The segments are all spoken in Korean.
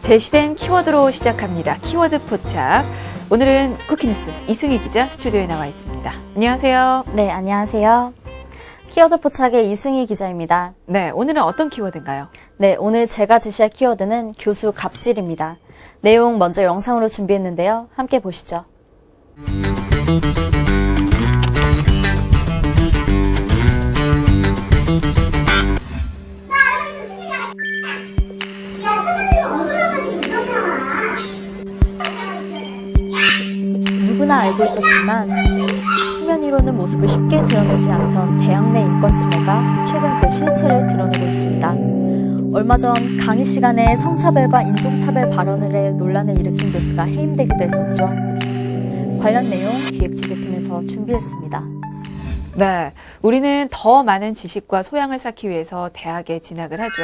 제시된 키워드로 시작합니다. 키워드 포착. 오늘은 쿠키뉴스 이승희 기자 스튜디오에 나와 있습니다. 안녕하세요. 네, 안녕하세요. 키워드 포착의 이승희 기자입니다. 네, 오늘은 어떤 키워드인가요? 네, 오늘 제가 제시할 키워드는 교수 갑질입니다. 내용 먼저 영상으로 준비했는데요. 함께 보시죠. 누구나 알고 있었지만 수면 위로 는 모습을 쉽게 드러내지 않던 대학 내 인권 침해가 최근 그 실체를 드러내고 있습니다. 얼마 전 강의 시간에 성차별과 인종차별 발언을 해 논란을 일으킨 교수가 해임되기도 했었죠. 관련 내용 기획재개팀에서 준비했습니다. 네, 우리는 더 많은 지식과 소양을 쌓기 위해서 대학에 진학을 하죠.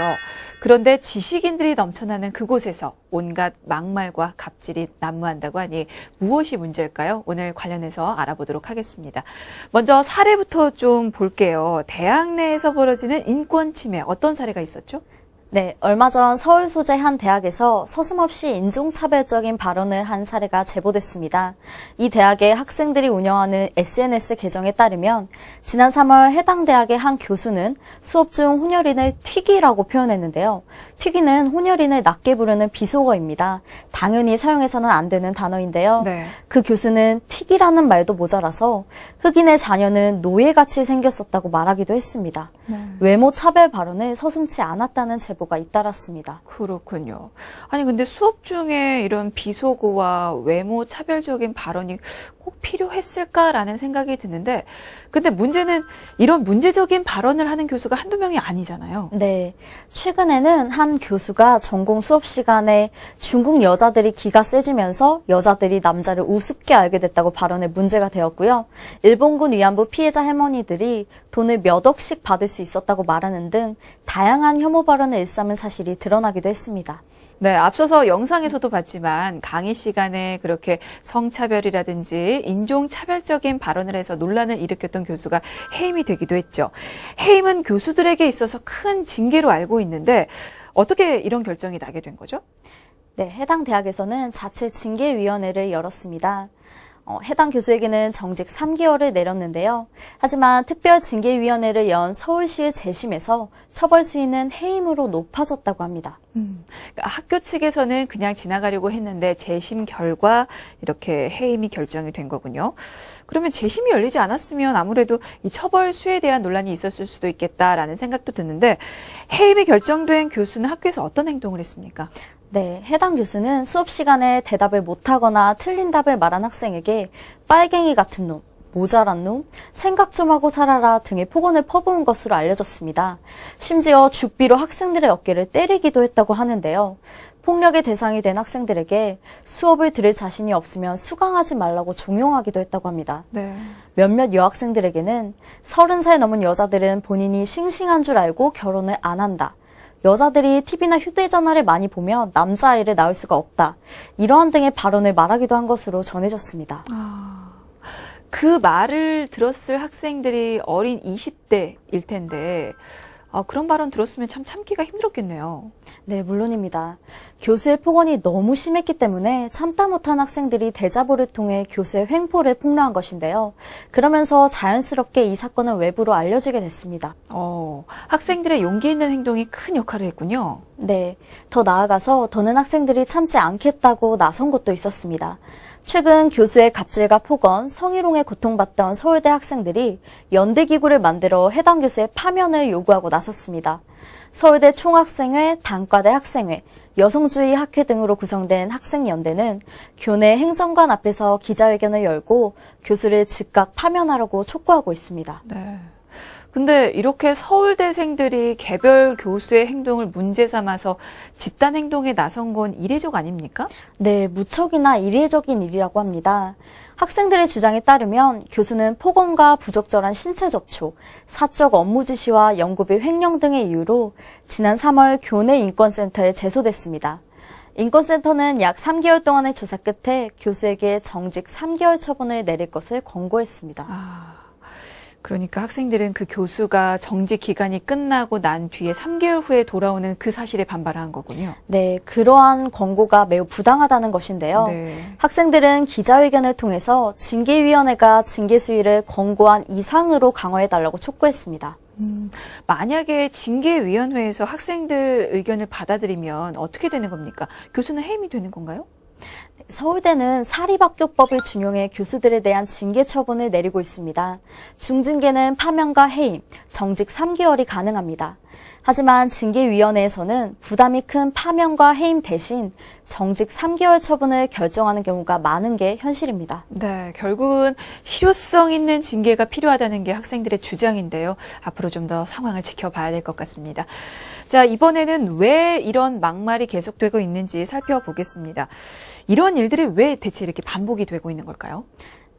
그런데 지식인들이 넘쳐나는 그곳에서 온갖 막말과 갑질이 난무한다고 하니 무엇이 문제일까요? 오늘 관련해서 알아보도록 하겠습니다. 먼저 사례부터 좀 볼게요. 대학 내에서 벌어지는 인권 침해, 어떤 사례가 있었죠? 네, 얼마 전 서울 소재 한 대학에서 서슴없이 인종차별적인 발언을 한 사례가 제보됐습니다. 이 대학의 학생들이 운영하는 SNS 계정에 따르면 지난 3월 해당 대학의 한 교수는 수업 중 혼혈인을 튀기라고 표현했는데요. 튀기는 혼혈인을 낮게 부르는 비속어입니다. 당연히 사용해서는 안 되는 단어인데요. 네. 그 교수는 튀기라는 말도 모자라서 흑인의 자녀는 노예같이 생겼었다고 말하기도 했습니다. 외모 차별 발언을 서슴지 않았다는 제보가 잇따랐습니다. 그렇군요. 아니 근데 수업 중에 이런 비속어와 외모 차별적인 발언이 꼭 필요했을까라는 생각이 드는데, 근데 문제는 이런 문제적인 발언을 하는 교수가 한두 명이 아니잖아요. 네, 최근에는 한 교수가 전공 수업 시간에 중국 여자들이 기가 세지면서 여자들이 남자를 우습게 알게 됐다고 발언해 문제가 되었고요. 일본군 위안부 피해자 할머니들이 돈을 몇 억씩 받을 수 있었다고 말하는 등 다양한 혐오 발언을 일삼은 사실이 드러나기도 했습니다. 네, 앞서서 영상에서도 봤지만 강의 시간에 그렇게 성차별이라든지 인종차별적인 발언을 해서 논란을 일으켰던 교수가 해임이 되기도 했죠. 해임은 교수들에게 있어서 큰 징계로 알고 있는데 어떻게 이런 결정이 나게 된 거죠? 네, 해당 대학에서는 자체 징계위원회를 열었습니다. 해당 교수에게는 정직 3개월을 내렸는데요. 하지만 특별징계위원회를 연 서울시의 재심에서 처벌 수위는 해임으로 높아졌다고 합니다. 그러니까 학교 측에서는 그냥 지나가려고 했는데 재심 결과 이렇게 해임이 결정이 된 거군요. 그러면 재심이 열리지 않았으면 아무래도 이 처벌 수에 대한 논란이 있었을 수도 있겠다라는 생각도 드는데, 해임이 결정된 교수는 학교에서 어떤 행동을 했습니까? 네, 해당 교수는 수업 시간에 대답을 못하거나 틀린 답을 말한 학생에게 빨갱이 같은 놈, 모자란 놈, 생각 좀 하고 살아라 등의 폭언을 퍼부은 것으로 알려졌습니다. 심지어 죽비로 학생들의 어깨를 때리기도 했다고 하는데요. 폭력의 대상이 된 학생들에게 수업을 들을 자신이 없으면 수강하지 말라고 종용하기도 했다고 합니다. 네. 몇몇 여학생들에게는 30살 넘은 여자들은 본인이 싱싱한 줄 알고 결혼을 안 한다. 여자들이 TV나 휴대전화를 많이 보면 남자아이를 낳을 수가 없다. 이러한 등의 발언을 말하기도 한 것으로 전해졌습니다. 그 말을 들었을 학생들이 어린 20대일 텐데 그런 발언 들었으면 참 참기가 힘들었겠네요. 네, 물론입니다. 교수의 폭언이 너무 심했기 때문에 참다 못한 학생들이 대자보를 통해 교수의 횡포를 폭로한 것인데요. 그러면서 자연스럽게 이 사건은 외부로 알려지게 됐습니다. 학생들의 용기 있는 행동이 큰 역할을 했군요. 네, 더 나아가서 더는 학생들이 참지 않겠다고 나선 것도 있었습니다. 최근 교수의 갑질과 폭언, 성희롱에 고통받던 서울대 학생들이 연대기구를 만들어 해당 교수의 파면을 요구하고 나섰습니다. 서울대 총학생회, 단과대 학생회, 여성주의 학회 등으로 구성된 학생연대는 교내 행정관 앞에서 기자회견을 열고 교수를 즉각 파면하라고 촉구하고 있습니다. 네. 근데 이렇게 서울대생들이 개별 교수의 행동을 문제 삼아서 집단 행동에 나선 건 이례적 아닙니까? 네, 무척이나 이례적인 일이라고 합니다. 학생들의 주장에 따르면 교수는 폭언과 부적절한 신체 접촉, 사적 업무 지시와 연구비 횡령 등의 이유로 지난 3월 교내 인권센터에 제소됐습니다. 인권센터는 약 3개월 동안의 조사 끝에 교수에게 정직 3개월 처분을 내릴 것을 권고했습니다. 그러니까 학생들은 그 교수가 정직 기간이 끝나고 난 뒤에 3개월 후에 돌아오는 그 사실에 반발한 거군요. 네, 그러한 권고가 매우 부당하다는 것인데요. 네. 학생들은 기자회견을 통해서 징계위원회가 징계 수위를 권고한 이상으로 강화해달라고 촉구했습니다. 만약에 징계위원회에서 학생들 의견을 받아들이면 어떻게 되는 겁니까? 교수는 해임이 되는 건가요? 서울대는 사립학교법을 준용해 교수들에 대한 징계 처분을 내리고 있습니다. 중징계는 파면과 해임, 정직 3개월이 가능합니다. 하지만 징계위원회에서는 부담이 큰 파면과 해임 대신 정직 3개월 처분을 결정하는 경우가 많은 게 현실입니다. 네, 결국은 실효성 있는 징계가 필요하다는 게 학생들의 주장인데요. 앞으로 좀 더 상황을 지켜봐야 될 것 같습니다. 자, 이번에는 왜 이런 막말이 계속되고 있는지 살펴보겠습니다. 이런 일들이 왜 대체 이렇게 반복이 되고 있는 걸까요?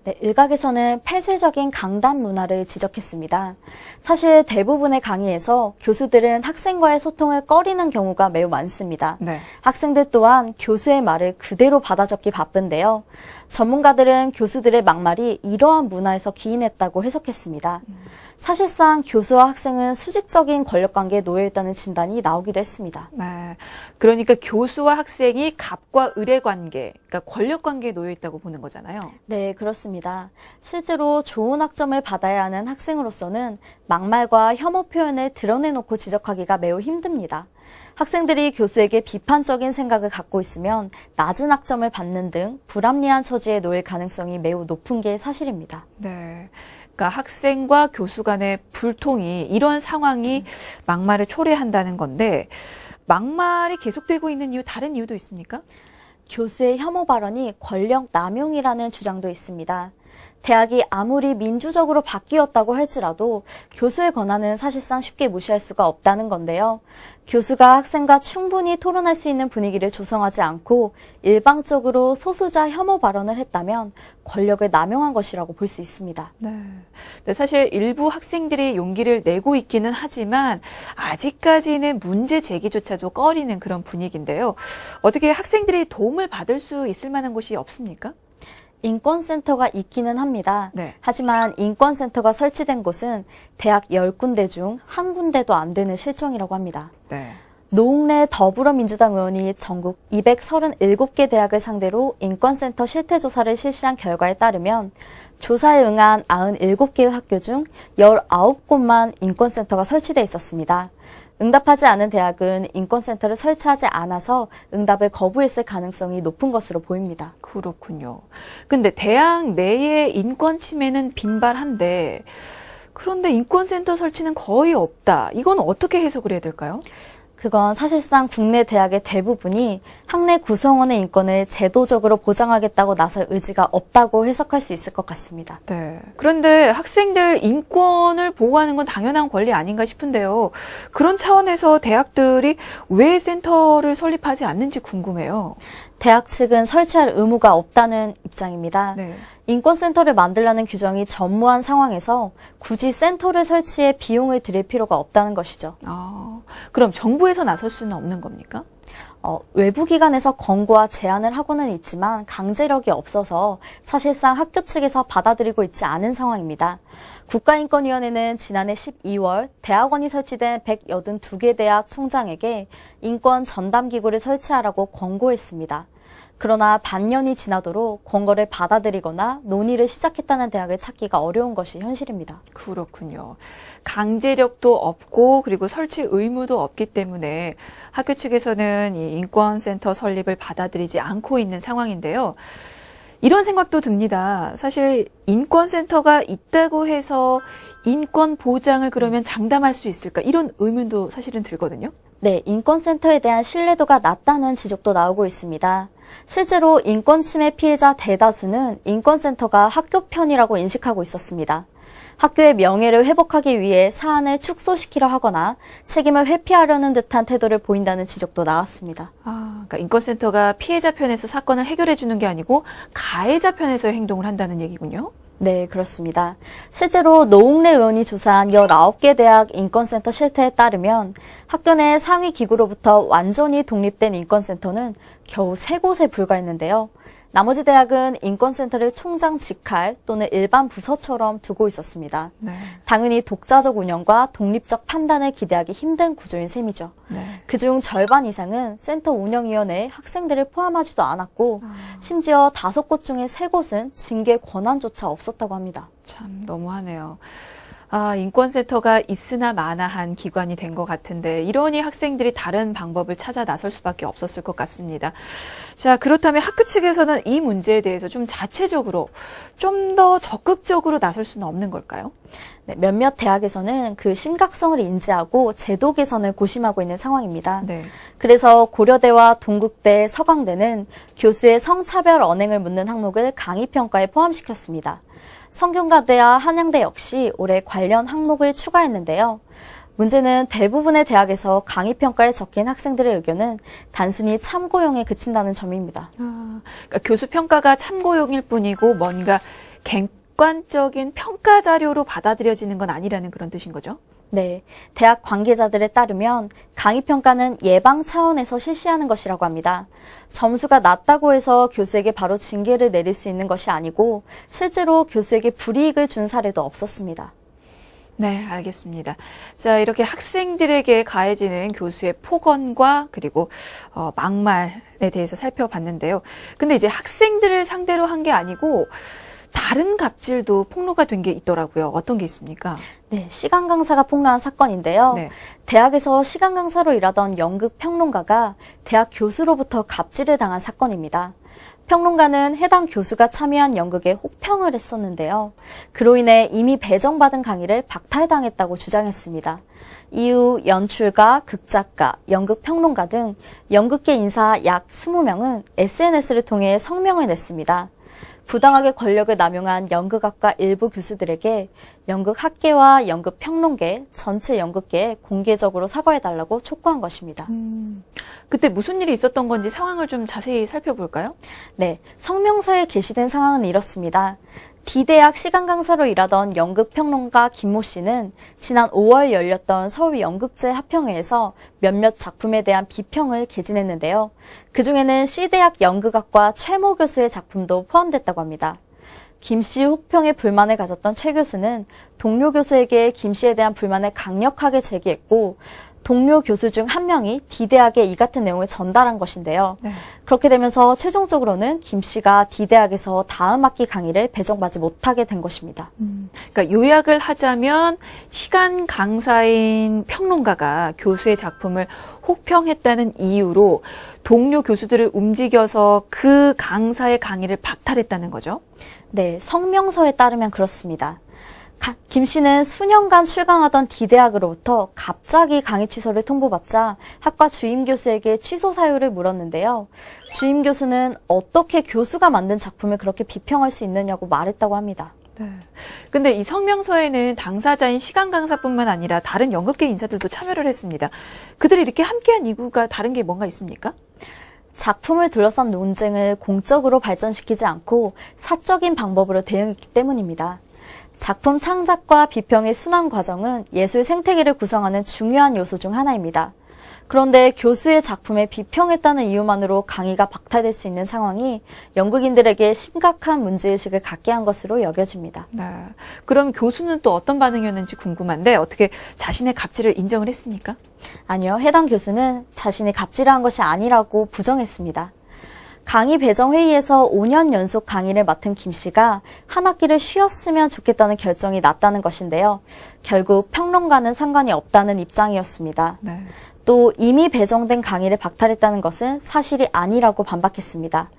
네, 일각에서는 폐쇄적인 강단 문화를 지적했습니다. 사실 대부분의 강의에서 교수들은 학생과의 소통을 꺼리는 경우가 매우 많습니다. 네. 학생들 또한 교수의 말을 그대로 받아 적기 바쁜데요. 전문가들은 교수들의 막말이 이러한 문화에서 기인했다고 해석했습니다. 사실상 교수와 학생은 수직적인 권력관계에 놓여 있다는 진단이 나오기도 했습니다. 네. 그러니까 교수와 학생이 갑과 을의 관계, 그러니까 권력 관계에 놓여 있다고 보는 거잖아요. 네, 그렇습니다. 실제로 좋은 학점을 받아야 하는 학생으로서는 막말과 혐오 표현을 드러내놓고 지적하기가 매우 힘듭니다. 학생들이 교수에게 비판적인 생각을 갖고 있으면 낮은 학점을 받는 등 불합리한 처지에 놓일 가능성이 매우 높은 게 사실입니다. 네. 그러니까 학생과 교수 간의 불통이 이런 상황이 막말을 초래한다는 건데 막말이 계속되고 있는 다른 이유도 있습니까? 교수의 혐오 발언이 권력 남용이라는 주장도 있습니다. 대학이 아무리 민주적으로 바뀌었다고 할지라도 교수의 권한은 사실상 쉽게 무시할 수가 없다는 건데요. 교수가 학생과 충분히 토론할 수 있는 분위기를 조성하지 않고 일방적으로 소수자 혐오 발언을 했다면 권력을 남용한 것이라고 볼 수 있습니다. 네. 근데 사실 일부 학생들이 용기를 내고 있기는 하지만 아직까지는 문제 제기조차도 꺼리는 그런 분위기인데요. 어떻게 학생들이 도움을 받을 수 있을 만한 곳이 없습니까? 인권센터가 있기는 합니다. 네. 하지만 인권센터가 설치된 곳은 대학 10군데 중 한 군데도 안 되는 실정이라고 합니다. 네. 노웅래 더불어민주당 의원이 전국 237개 대학을 상대로 인권센터 실태조사를 실시한 결과에 따르면 조사에 응한 97개의 학교 중 19곳만 인권센터가 설치돼 있었습니다. 응답하지 않은 대학은 인권센터를 설치하지 않아서 응답을 거부했을 가능성이 높은 것으로 보입니다. 그렇군요. 근데 대학 내의 인권 침해는 빈발한데 그런데 인권센터 설치는 거의 없다. 이건 어떻게 해석을 해야 될까요? 그건 사실상 국내 대학의 대부분이 학내 구성원의 인권을 제도적으로 보장하겠다고 나설 의지가 없다고 해석할 수 있을 것 같습니다. 네. 그런데 학생들 인권을 보호하는 건 당연한 권리 아닌가 싶은데요. 그런 차원에서 대학들이 왜 센터를 설립하지 않는지 궁금해요. 대학 측은 설치할 의무가 없다는 입장입니다. 네. 인권센터를 만들라는 규정이 전무한 상황에서 굳이 센터를 설치해 비용을 들일 필요가 없다는 것이죠. 그럼 정부에서 나설 수는 없는 겁니까? 외부 기관에서 권고와 제안을 하고는 있지만 강제력이 없어서 사실상 학교 측에서 받아들이고 있지 않은 상황입니다. 국가인권위원회는 지난해 12월 대학원이 설치된 182개 대학 총장에게 인권 전담기구를 설치하라고 권고했습니다. 그러나 반년이 지나도록 권고를 받아들이거나 논의를 시작했다는 대학을 찾기가 어려운 것이 현실입니다. 그렇군요. 강제력도 없고 그리고 설치 의무도 없기 때문에 학교 측에서는 이 인권센터 설립을 받아들이지 않고 있는 상황인데요. 이런 생각도 듭니다. 사실 인권센터가 있다고 해서 인권 보장을 그러면 장담할 수 있을까? 이런 의문도 사실은 들거든요. 네, 인권센터에 대한 신뢰도가 낮다는 지적도 나오고 있습니다. 실제로 인권 침해 피해자 대다수는 인권센터가 학교 편이라고 인식하고 있었습니다. 학교의 명예를 회복하기 위해 사안을 축소시키려 하거나 책임을 회피하려는 듯한 태도를 보인다는 지적도 나왔습니다. 그러니까 인권센터가 피해자 편에서 사건을 해결해 주는 게 아니고 가해자 편에서 행동을 한다는 얘기군요. 네, 그렇습니다. 실제로 노웅래 의원이 조사한 19개 대학 인권센터 실태에 따르면 학교 내 상위 기구로부터 완전히 독립된 인권센터는 겨우 3곳에 불과했는데요. 나머지 대학은 인권센터를 총장 직할 또는 일반 부서처럼 두고 있었습니다. 네. 당연히 독자적 운영과 독립적 판단을 기대하기 힘든 구조인 셈이죠. 네. 그중 절반 이상은 센터 운영위원회에 학생들을 포함하지도 않았고 심지어 5곳 중에 3곳은 징계 권한조차 없었다고 합니다. 참 너무하네요. 인권센터가 있으나 마나한 기관이 된 것 같은데 이러니 학생들이 다른 방법을 찾아 나설 수밖에 없었을 것 같습니다. 자, 그렇다면 학교 측에서는 이 문제에 대해서 좀 자체적으로 좀 더 적극적으로 나설 수는 없는 걸까요? 네, 몇몇 대학에서는 그 심각성을 인지하고 제도 개선을 고심하고 있는 상황입니다. 네. 그래서 고려대와 동국대, 서강대는 교수의 성차별 언행을 묻는 항목을 강의평가에 포함시켰습니다. 성균관대와 한양대 역시 올해 관련 항목을 추가했는데요. 문제는 대부분의 대학에서 강의평가에 적힌 학생들의 의견은 단순히 참고용에 그친다는 점입니다. 그러니까 교수 평가가 참고용일 뿐이고 뭔가 객관적인 평가 자료로 받아들여지는 건 아니라는 그런 뜻인 거죠? 네, 대학 관계자들에 따르면 강의평가는 예방 차원에서 실시하는 것이라고 합니다. 점수가 낮다고 해서 교수에게 바로 징계를 내릴 수 있는 것이 아니고 실제로 교수에게 불이익을 준 사례도 없었습니다. 네, 알겠습니다. 자, 이렇게 학생들에게 가해지는 교수의 폭언과 그리고 막말에 대해서 살펴봤는데요. 근데 이제 학생들을 상대로 한 게 아니고 다른 갑질도 폭로가 된 게 있더라고요. 어떤 게 있습니까? 네, 시간 강사가 폭로한 사건인데요. 네. 대학에서 시간 강사로 일하던 연극 평론가가 대학 교수로부터 갑질을 당한 사건입니다. 평론가는 해당 교수가 참여한 연극에 혹평을 했었는데요. 그로 인해 이미 배정받은 강의를 박탈당했다고 주장했습니다. 이후 연출가, 극작가, 연극 평론가 등 연극계 인사 약 20명은 SNS를 통해 성명을 냈습니다. 부당하게 권력을 남용한 연극학과 일부 교수들에게 연극학계와 연극평론계, 전체 연극계에 공개적으로 사과해달라고 촉구한 것입니다. 그때 무슨 일이 있었던 건지 상황을 좀 자세히 살펴볼까요? 네, 성명서에 게시된 상황은 이렇습니다. D대학 시간 강사로 일하던 연극평론가 김모 씨는 지난 5월 열렸던 서울 연극제 합평회에서 몇몇 작품에 대한 비평을 개진했는데요. 그중에는 C대학 연극학과 최모 교수의 작품도 포함됐다고 합니다. 김 씨 혹평에 불만을 가졌던 최 교수는 동료 교수에게 김 씨에 대한 불만을 강력하게 제기했고 동료 교수 중 한 명이 D대학에 이 같은 내용을 전달한 것인데요. 네. 그렇게 되면서 최종적으로는 김 씨가 D대학에서 다음 학기 강의를 배정받지 못하게 된 것입니다. 그러니까 요약을 하자면 시간 강사인 평론가가 교수의 작품을 혹평했다는 이유로 동료 교수들을 움직여서 그 강사의 강의를 박탈했다는 거죠? 네, 성명서에 따르면 그렇습니다. 김 씨는 수년간 출강하던 D대학으로부터 갑자기 강의 취소를 통보받자 학과 주임 교수에게 취소 사유를 물었는데요. 주임 교수는 어떻게 교수가 만든 작품을 그렇게 비평할 수 있느냐고 말했다고 합니다. 네. 근데 이 성명서에는 당사자인 시간 강사뿐만 아니라 다른 연극계 인사들도 참여를 했습니다. 그들이 이렇게 함께한 이유가 다른 게 뭔가 있습니까? 작품을 둘러싼 논쟁을 공적으로 발전시키지 않고 사적인 방법으로 대응했기 때문입니다. 작품 창작과 비평의 순환 과정은 예술 생태계를 구성하는 중요한 요소 중 하나입니다. 그런데 교수의 작품에 비평했다는 이유만으로 강의가 박탈될 수 있는 상황이 연극인들에게 심각한 문제의식을 갖게 한 것으로 여겨집니다. 네. 그럼 교수는 또 어떤 반응이었는지 궁금한데 어떻게 자신의 갑질을 인정을 했습니까? 아니요, 해당 교수는 자신이 갑질을 한 것이 아니라고 부정했습니다. 강의 배정 회의에서 5년 연속 강의를 맡은 김 씨가 한 학기를 쉬었으면 좋겠다는 결정이 났다는 것인데요. 결국 평론가는 상관이 없다는 입장이었습니다. 네. 또 이미 배정된 강의를 박탈했다는 것은 사실이 아니라고 반박했습니다.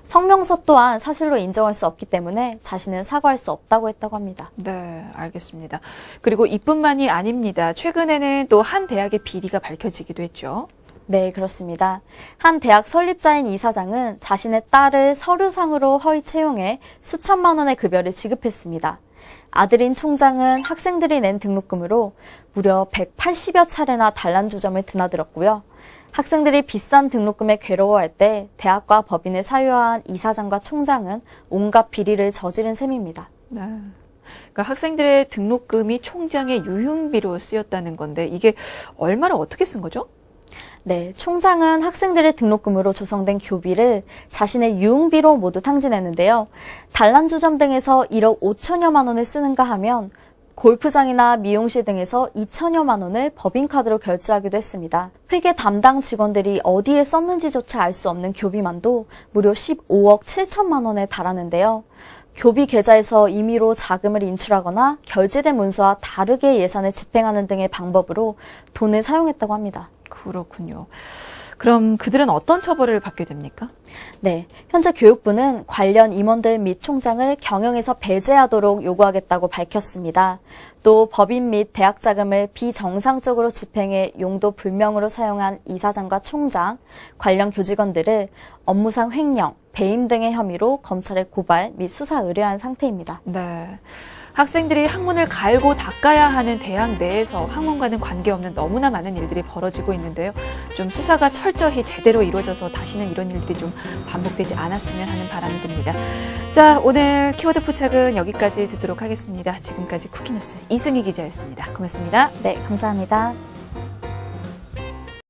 성명서 또한 사실로 인정할 수 없기 때문에 자신은 사과할 수 없다고 했다고 합니다. 네, 알겠습니다. 그리고 이뿐만이 아닙니다. 최근에는 또 한 대학의 비리가 밝혀지기도 했죠. 네, 그렇습니다. 한 대학 설립자인 이사장은 자신의 딸을 서류상으로 허위 채용해 수천만 원의 급여를 지급했습니다. 아들인 총장은 학생들이 낸 등록금으로 무려 180여 차례나 단란주점을 드나들었고요. 학생들이 비싼 등록금에 괴로워할 때 대학과 법인을 사유화한 이사장과 총장은 온갖 비리를 저지른 셈입니다. 네. 그러니까 학생들의 등록금이 총장의 유흥비로 쓰였다는 건데 이게 얼마를 어떻게 쓴 거죠? 네, 총장은 학생들의 등록금으로 조성된 교비를 자신의 유흥비로 모두 탕진했는데요. 단란주점 등에서 1억 5천여만 원을 쓰는가 하면 골프장이나 미용실 등에서 2천여만 원을 법인카드로 결제하기도 했습니다. 회계 담당 직원들이 어디에 썼는지조차 알 수 없는 교비만도 무려 15억 7천만 원에 달하는데요. 교비 계좌에서 임의로 자금을 인출하거나 결제된 문서와 다르게 예산을 집행하는 등의 방법으로 돈을 사용했다고 합니다. 그렇군요. 그럼 그들은 어떤 처벌을 받게 됩니까? 네, 현재 교육부는 관련 임원들 및 총장을 경영에서 배제하도록 요구하겠다고 밝혔습니다. 또 법인 및 대학 자금을 비정상적으로 집행해 용도 불명으로 사용한 이사장과 총장, 관련 교직원들을 업무상 횡령, 배임 등의 혐의로 검찰에 고발 및 수사 의뢰한 상태입니다. 네. 학생들이 학문을 갈고 닦아야 하는 대학 내에서 학문과는 관계없는 너무나 많은 일들이 벌어지고 있는데요. 좀 수사가 철저히 제대로 이루어져서 다시는 이런 일들이 좀 반복되지 않았으면 하는 바람이 듭니다. 자, 오늘 키워드 포착은 여기까지 듣도록 하겠습니다. 지금까지 쿠키뉴스 이승희 기자였습니다. 고맙습니다. 네, 감사합니다.